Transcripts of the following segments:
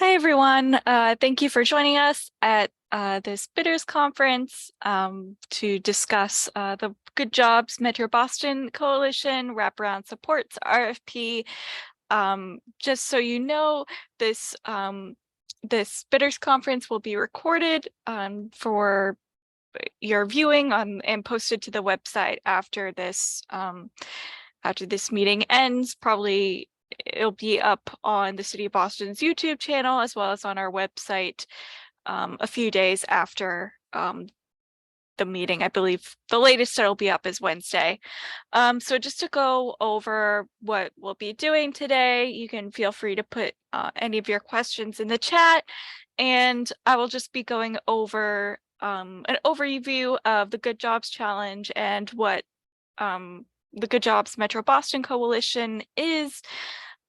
Hi, everyone. Thank you for joining us at this Bidders Conference to discuss the Good Jobs Metro Boston Coalition Wraparound Supports RFP. Just so you know, this Bidders Conference will be recorded for your viewing and posted to the website after this meeting ends. Probably it'll be up on the City of Boston's YouTube channel as well as on our website a few days after the meeting. I believe the latest it'll be up is Wednesday. So just to go over what we'll be doing today, you can feel free to put any of your questions in the chat, and I will just be going over an overview of the Good Jobs Challenge and what the Good Jobs Metro Boston Coalition is,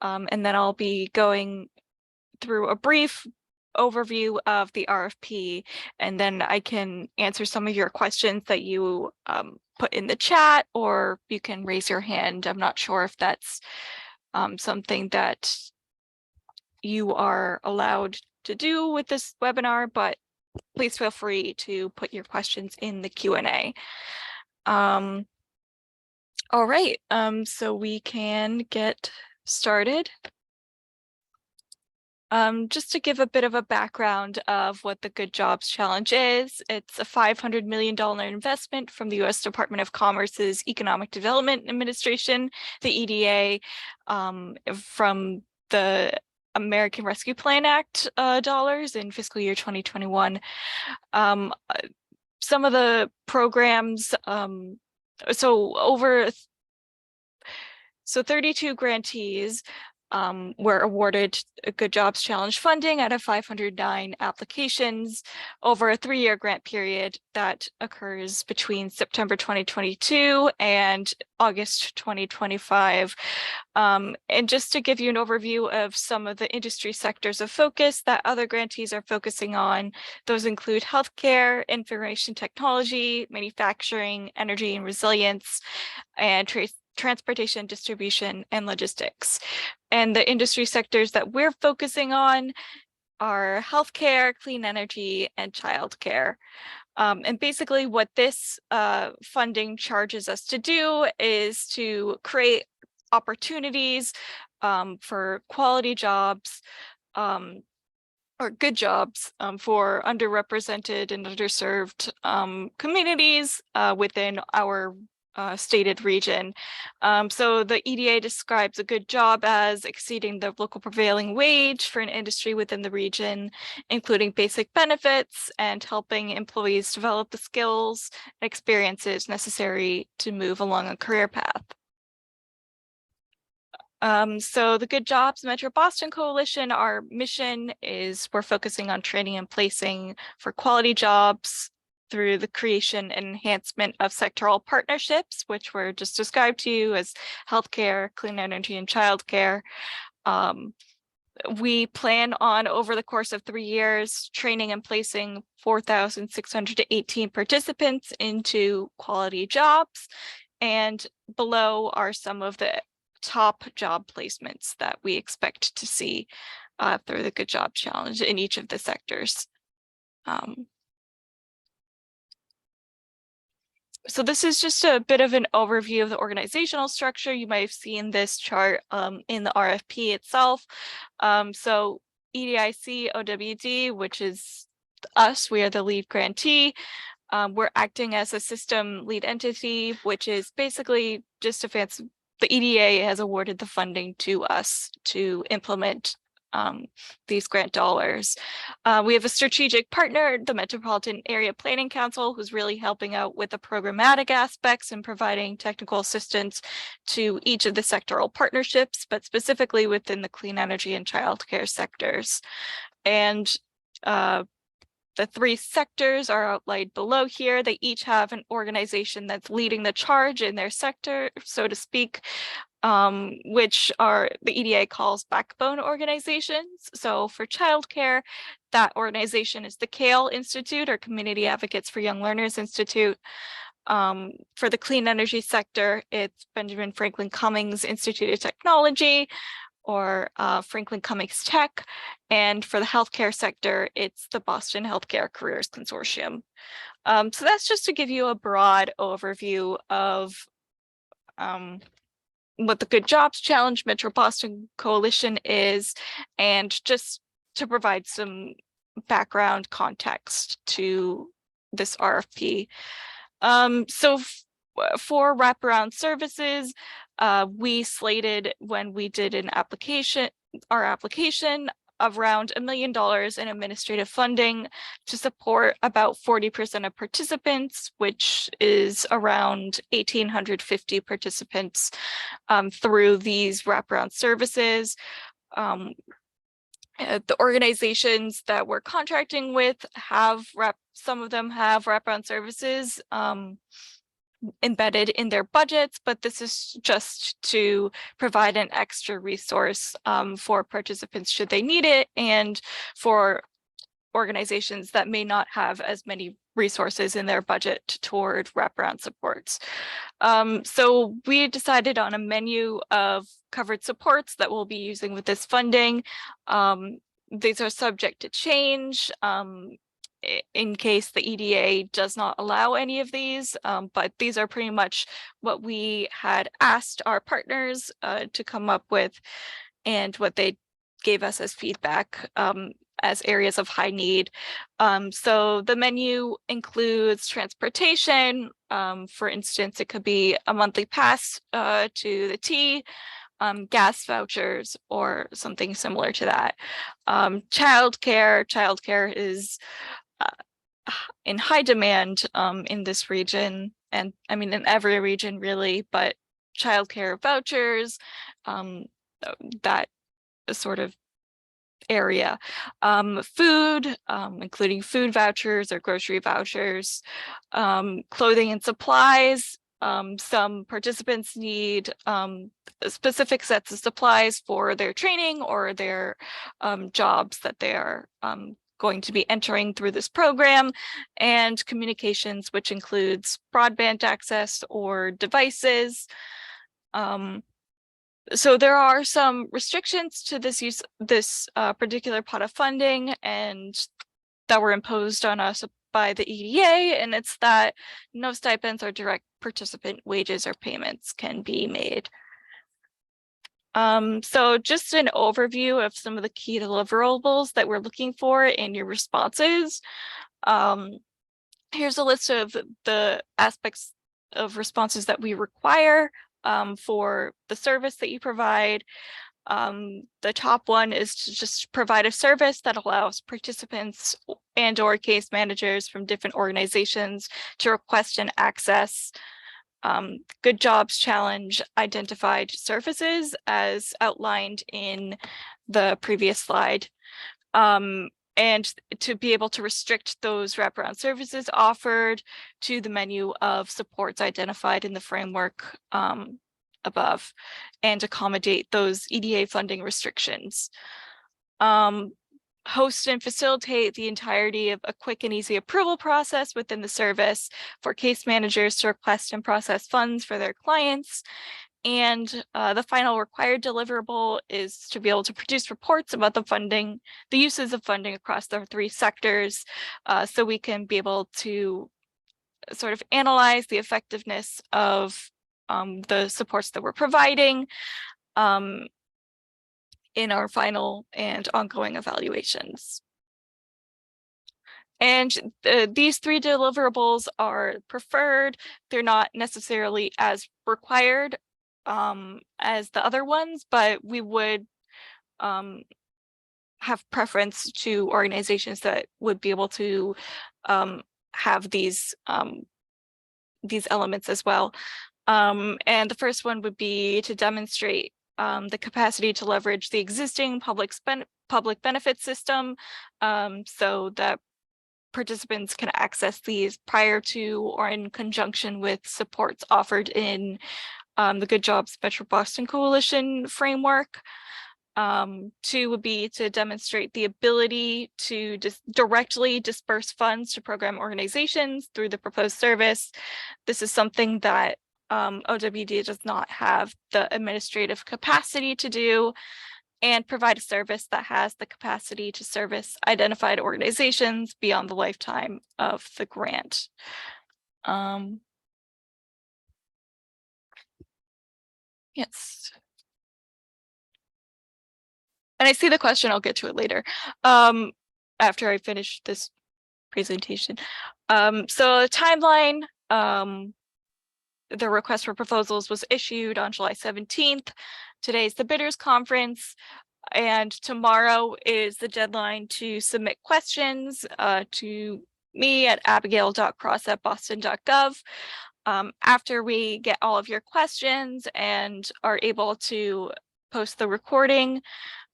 and then I'll be going through a brief overview of the RFP, and then I can answer some of your questions that you put in the chat, or you can raise your hand. I'm not sure if that's something that you are allowed to do with this webinar, but please feel free to put your questions in the Q&A. All right, so we can get started. Just to give a bit of a background of what the Good Jobs Challenge is, it's a $500 million investment from the U.S. Department of Commerce's Economic Development Administration, the EDA, from the American Rescue Plan Act dollars in fiscal year 2021. Some of the programs, so 32 grantees were awarded a Good Jobs Challenge funding out of 509 applications over a 3-year grant period that occurs between September 2022 and August 2025. And just to give you an overview of some of the industry sectors of focus that other grantees are focusing on, those include healthcare, information technology, manufacturing, energy and resilience, and transportation, distribution, and logistics. And the industry sectors that we're focusing on are healthcare, clean energy, and childcare. And basically what this funding charges us to do is to create opportunities for quality jobs, or good jobs for underrepresented and underserved communities within our stated region. So the EDA describes a good job as exceeding the local prevailing wage for an industry within the region, including basic benefits and helping employees develop the skills and experiences necessary to move along a career path. So the Good Jobs Metro Boston Coalition, our mission is we're focusing on training and placing for quality jobs through the creation and enhancement of sectoral partnerships, which were just described to you as healthcare, clean energy, and childcare. We plan on, over the course of 3 years, training and placing 4,618 participants into quality jobs, and below are some of the top job placements that we expect to see through the Good Job Challenge in each of the sectors. So this is just a bit of an overview of the organizational structure. You might have seen this chart in the RFP itself. So EDIC OWD, which is us, we are the lead grantee. We're acting as a system lead entity, which is basically just a fancy, the EDA has awarded the funding to us to implement these grant dollars. We have a strategic partner, the Metropolitan Area Planning Council, who's really helping out with the programmatic aspects and providing technical assistance to each of the sectoral partnerships, but specifically within the clean energy and childcare sectors. And the 3 sectors are outlined below here. They each have an organization that's leading the charge in their sector, so to speak, which are the EDA calls backbone organizations. So for childcare, that organization is the CALE Institute, or Community Advocates for Young Learners Institute. For the clean energy sector, it's Benjamin Franklin Cummings Institute of Technology. or Franklin Cummings Tech. And for the healthcare sector, it's the Boston Healthcare Careers Consortium. So that's just to give you a broad overview of what the Good Jobs Challenge Metro Boston Coalition is, and just to provide some background context to this RFP. So for wraparound services, we slated, when we did our application, around $1 million in administrative funding to support about 40% of participants, which is around 1,850 participants through these wraparound services. The organizations that we're contracting with some of them have wraparound services embedded in their budgets, but this is just to provide an extra resource for participants should they need it, and for organizations that may not have as many resources in their budget toward wraparound supports. So we decided on a menu of covered supports that we'll be using with this funding. These are subject to change in case the EDA does not allow any of these, but these are pretty much what we had asked our partners to come up with, and what they gave us as feedback as areas of high need. So the menu includes transportation. For instance, it could be a monthly pass to the T, gas vouchers, or something similar to that. Childcare is in high demand in this region, and I mean in every region really, but childcare vouchers, that sort of area. Food, including food vouchers or grocery vouchers, clothing and supplies. Some participants need specific sets of supplies for their training or their jobs that they are going to be entering through this program, and communications, which includes broadband access or devices. So there are some restrictions to this particular pot of funding, and that were imposed on us by the EDA, and it's that no stipends or direct participant wages or payments can be made. So just an overview of some of the key deliverables that we're looking for in your responses. Here's a list of the aspects of responses that we require for the service that you provide. The top one is to just provide a service that allows participants and/or case managers from different organizations to request and access Good Jobs Challenge identified services as outlined in the previous slide. And to be able to restrict those wraparound services offered to the menu of supports identified in the framework above, and accommodate those EDA funding restrictions. Host and facilitate the entirety of a quick and easy approval process within the service for case managers to request and process funds for their clients. And the final required deliverable is to be able to produce reports about the uses of funding across the 3 sectors, so we can be able to sort of analyze the effectiveness of the supports that we're providing in our final and ongoing evaluations. And these 3 deliverables are preferred. They're not necessarily as required as the other ones, but we would have preference to organizations that would be able to have these elements as well. And the first one would be to demonstrate the capacity to leverage the existing public benefit system, so that participants can access these prior to or in conjunction with supports offered in the Good Jobs Metro Boston Coalition framework. 2 would be to demonstrate the ability to directly disperse funds to program organizations through the proposed service. This is something that OWD does not have the administrative capacity to do. and provide a service that has the capacity to service identified organizations beyond the lifetime of the grant. Yes. And I see the question, I'll get to it later, after I finish this presentation. So the timeline, the request for proposals was issued on July 17th. Today's the bidders conference, and tomorrow is the deadline to submit questions to me at abigail.cross@boston.gov. After we get all of your questions and are able to post the recording,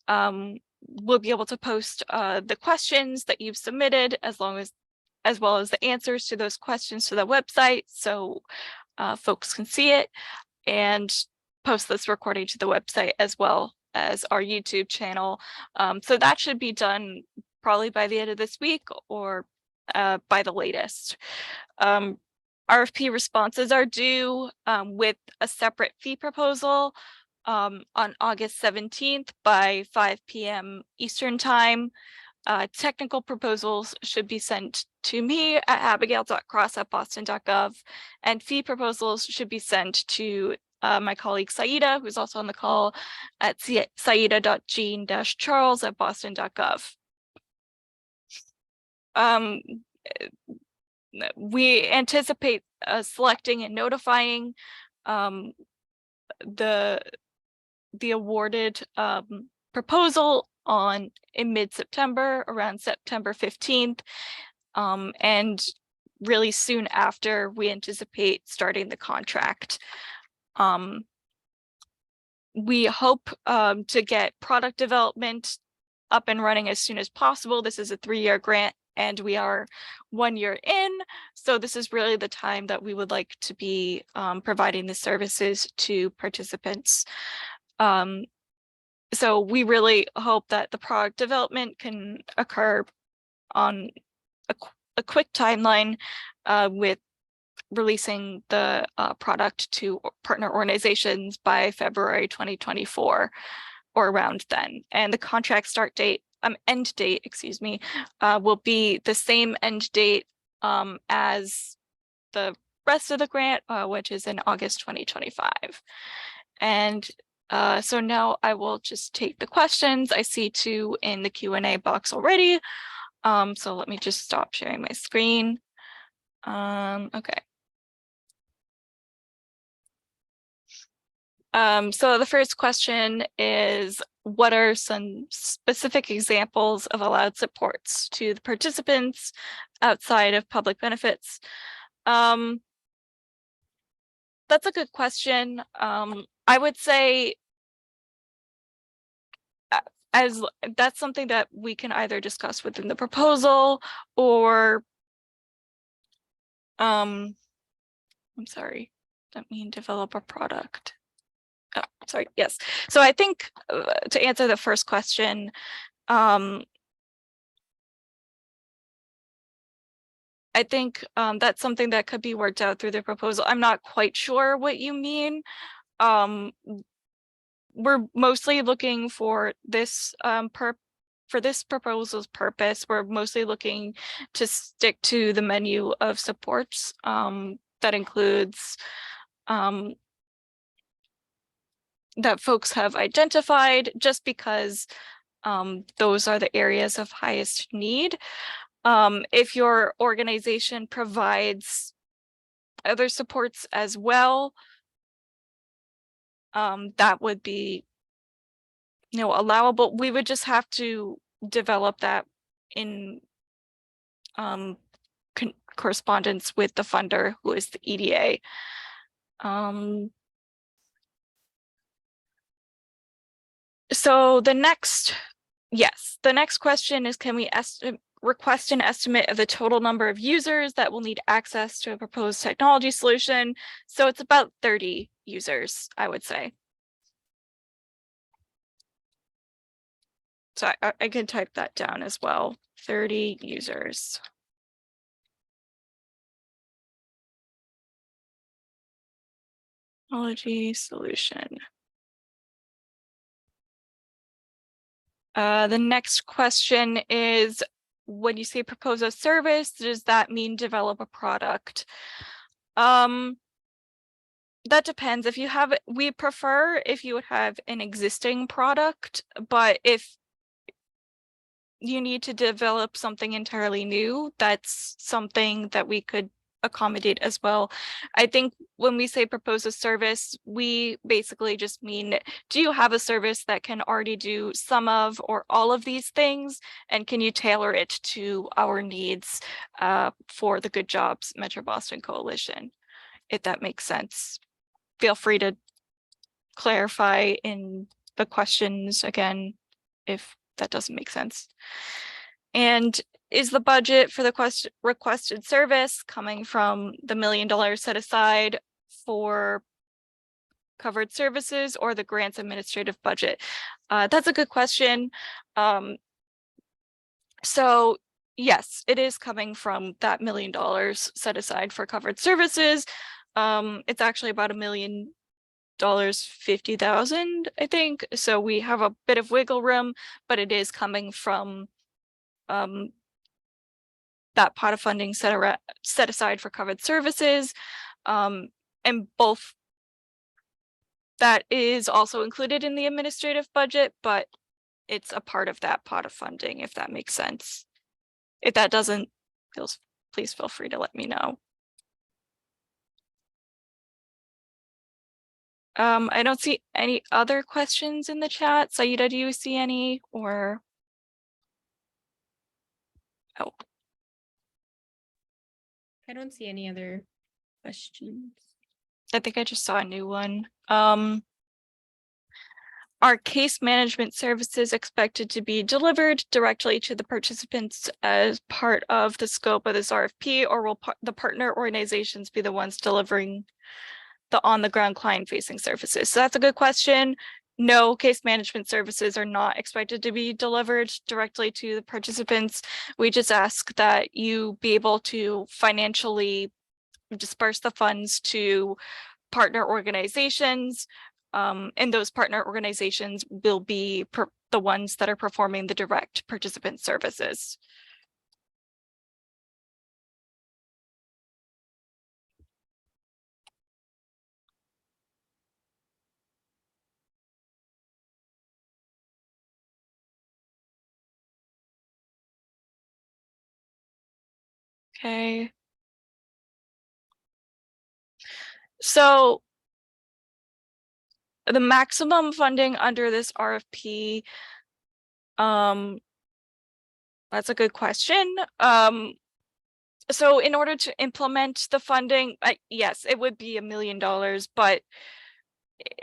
we'll be able to post the questions that you've submitted as well as the answers to those questions to the website, so folks can see it, and post this recording to the website as well as our YouTube channel. So that should be done probably by the end of this week or by the latest. RFP responses are due with a separate fee proposal on August 17th by 5 p.m. Eastern time. Technical proposals should be sent to me at abigail.cross@boston.gov, and fee proposals should be sent to my colleague Saida, who's also on the call, at saida.jean-charles@boston.gov. We anticipate selecting and notifying the awarded proposal in mid-September, around September 15th, and really soon after we anticipate starting the contract. We hope to get product development up and running as soon as possible. This is a 3-year grant and we are 1 year in, so this is really the time that we would like to be providing the services to participants. So we really hope that the product development can occur on a quick timeline with releasing the product to partner organizations by February 2024 or around then. And the contract start date, end date, excuse me, will be the same end date as the rest of the grant, which is in August 2025. And so now I will just take the questions. I see 2 in the Q&A box already. So let me just stop sharing my screen. Okay. So the first question is, what are some specific examples of allowed supports to the participants outside of public benefits? That's a good question. I would say as that's something that we can either discuss within the proposal or I'm sorry, that mean develop a product. Oh, sorry, yes. So I think to answer the first question, I think that's something that could be worked out through the proposal. I'm not quite sure what you mean. We're mostly looking for this for this proposal's purpose. We're mostly looking to stick to the menu of supports that includes that folks have identified, just because those are the areas of highest need. If your organization provides other supports as well, that would be, allowable. We would just have to develop that in correspondence with the funder, who is the EDA. So the next question is, can we request an estimate of the total number of users that will need access to a proposed technology solution? So it's about 30 users, I would say. So I can type that down as well, 30 users. Technology solution. The next question is, when you say propose a service, does that mean develop a product? That depends. If you have, we prefer if you would have an existing product, but if you need to develop something entirely new, that's something that we could accommodate as well. I think when we say propose a service, we basically just mean, do you have a service that can already do some of or all of these things? And can you tailor it to our needs for the Good Jobs Metro Boston Coalition, if that makes sense? Feel free to clarify in the questions again, if that doesn't make sense. And is the budget for the requested service coming from the $1 million set aside for covered services or the grants administrative budget? That's a good question. So yes, it is coming from that $1 million set aside for covered services. It's actually about $1,050,000, I think. So we have a bit of wiggle room, but it is coming from that pot of funding set aside for covered services. And both that is also included in the administrative budget, but it's a part of that pot of funding, if that makes sense. If that doesn't, please feel free to let me know. I don't see any other questions in the chat. Saida, do you see any, or? Oh, I don't see any other questions. I think I just saw a new one. Are case management services expected to be delivered directly to the participants as part of the scope of this RFP, or will the partner organizations be the ones delivering the on-the-ground client-facing services? So that's a good question. No, case management services are not expected to be delivered directly to the participants. We just ask that you be able to financially disperse the funds to partner organizations, and those partner organizations will be the ones that are performing the direct participant services. Okay. So the maximum funding under this RFP, that's a good question. So in order to implement the funding, yes, it would be $1 million, but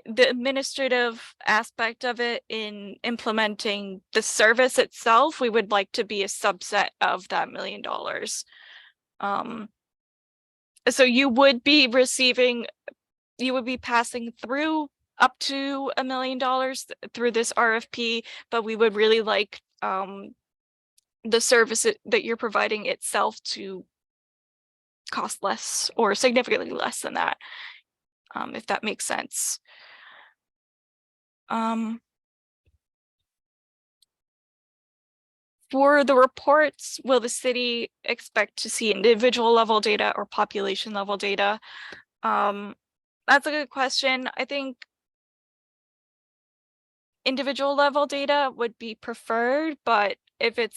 the administrative aspect of it in implementing the service itself, we would like to be a subset of that $1 million. So you would be passing through up to $1 million through this RFP, but we would really like the service that you're providing itself to cost less or significantly less than that, if that makes sense. For the reports, will the city expect to see individual level data or population level data? That's a good question. I think individual level data would be preferred, but if it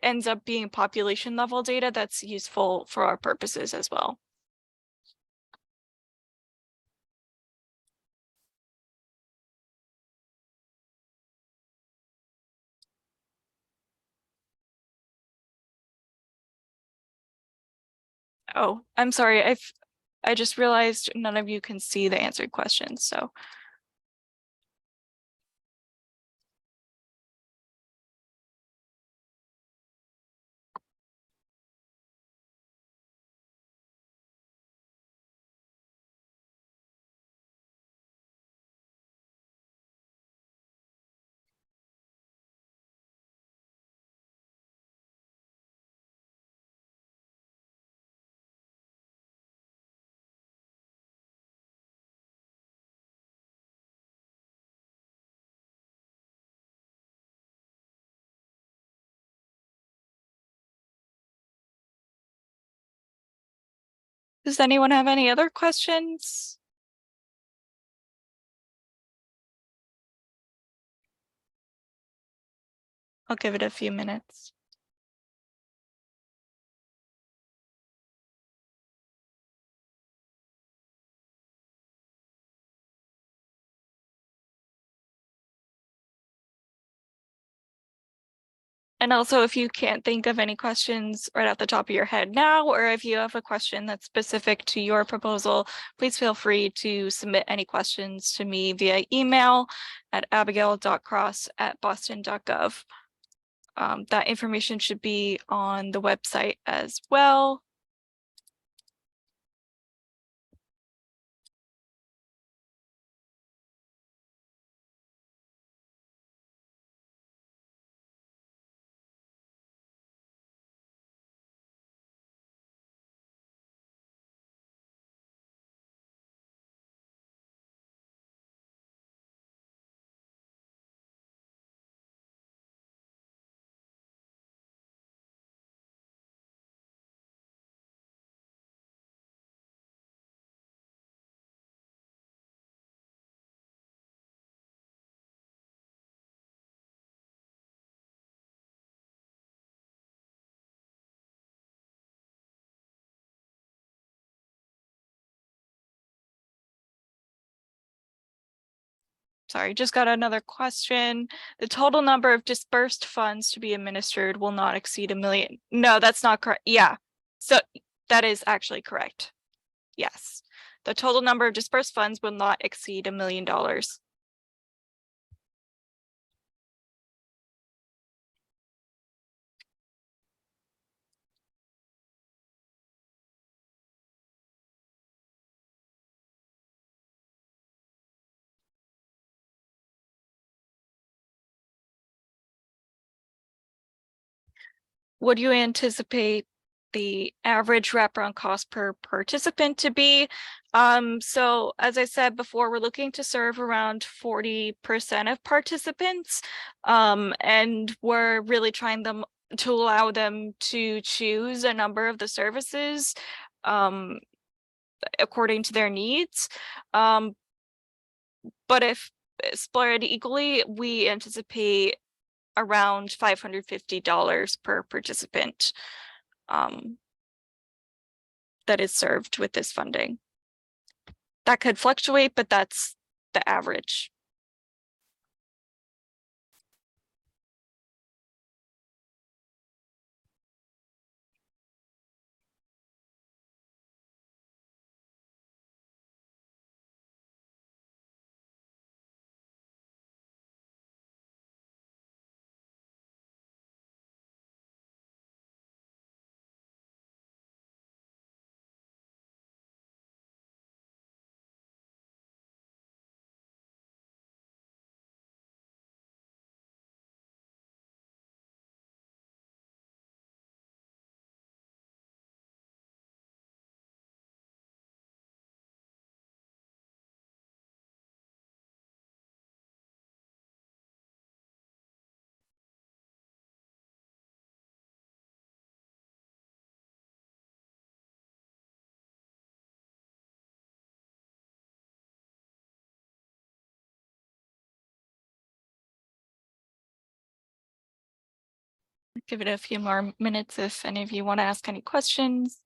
ends up being population level data, that's useful for our purposes as well. Oh, I'm sorry. I just realized none of you can see the answered questions, so. Does anyone have any other questions? I'll give it a few minutes. And also, if you can't think of any questions right off the top of your head now, or if you have a question that's specific to your proposal, please feel free to submit any questions to me via email at abigail.cross@boston.gov. That information should be on the website as well. Sorry, just got another question. The total number of dispersed funds to be administered will not exceed $1 million. No, that's not correct. Yeah, so that is actually correct. Yes, the total number of dispersed funds will not exceed $1 million. What do you anticipate the average wraparound cost per participant to be? So as I said before, we're looking to serve around 40% of participants. And we're really trying to allow them to choose a number of the services according to their needs. But if split equally, we anticipate around $550 per participant that is served with this funding. That could fluctuate, but that's the average. Give it a few more minutes if any of you want to ask any questions.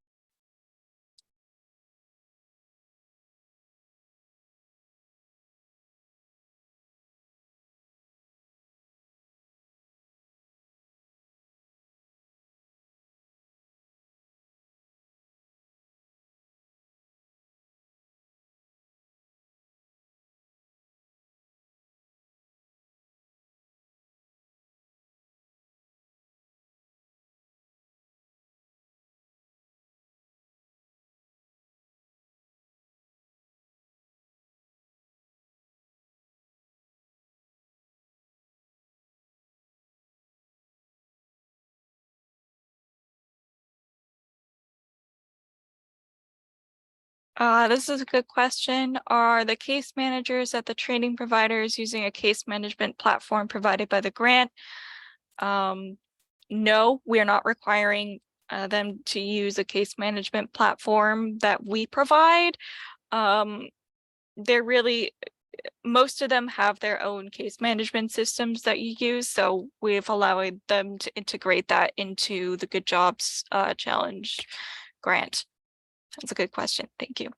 This is a good question. Are the case managers at the training providers using a case management platform provided by the grant? No, we are not requiring them to use a case management platform that we provide. They're really, most of them have their own case management systems that you use, so we've allowed them to integrate that into the Good Jobs Challenge grant. That's a good question. Thank you.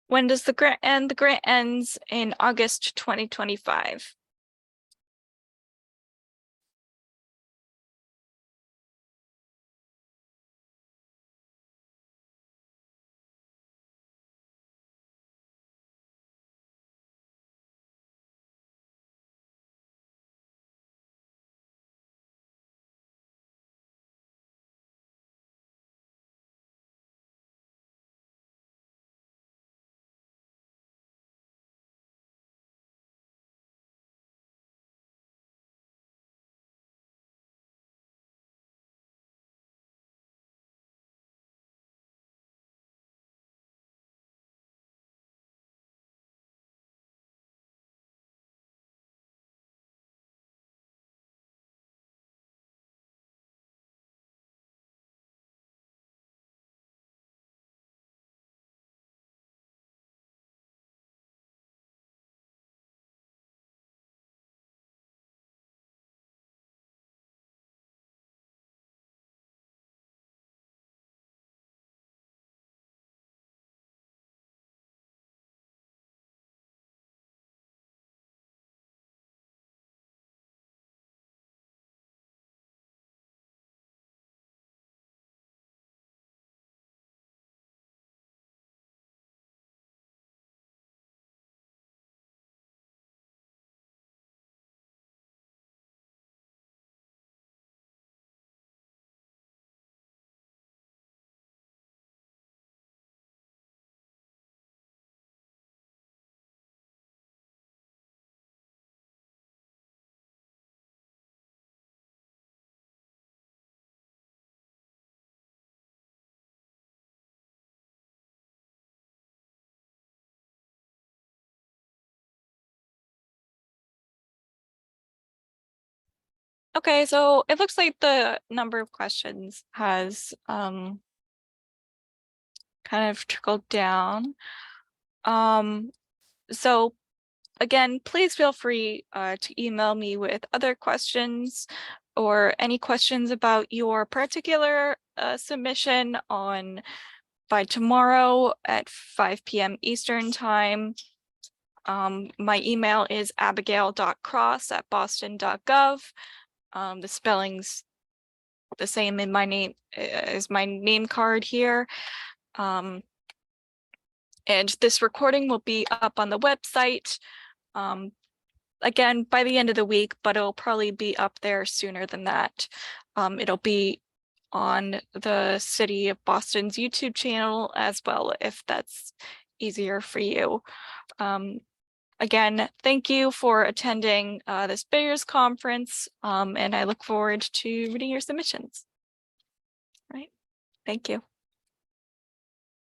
When does the grant end? The grant ends in August 2025. Okay, so it looks like the number of questions has kind of trickled down. So again, please feel free to email me with other questions or any questions about your particular submission by tomorrow at 5 p.m. Eastern time. My email is abigail.cross@boston.gov. The spelling's the same in my name as my name card here. And this recording will be up on the website again by the end of the week, but it'll probably be up there sooner than that. It'll be on the City of Boston's YouTube channel as well, if that's easier for you. Again, thank you for attending this Bayers conference, and I look forward to reading your submissions. All right, thank you.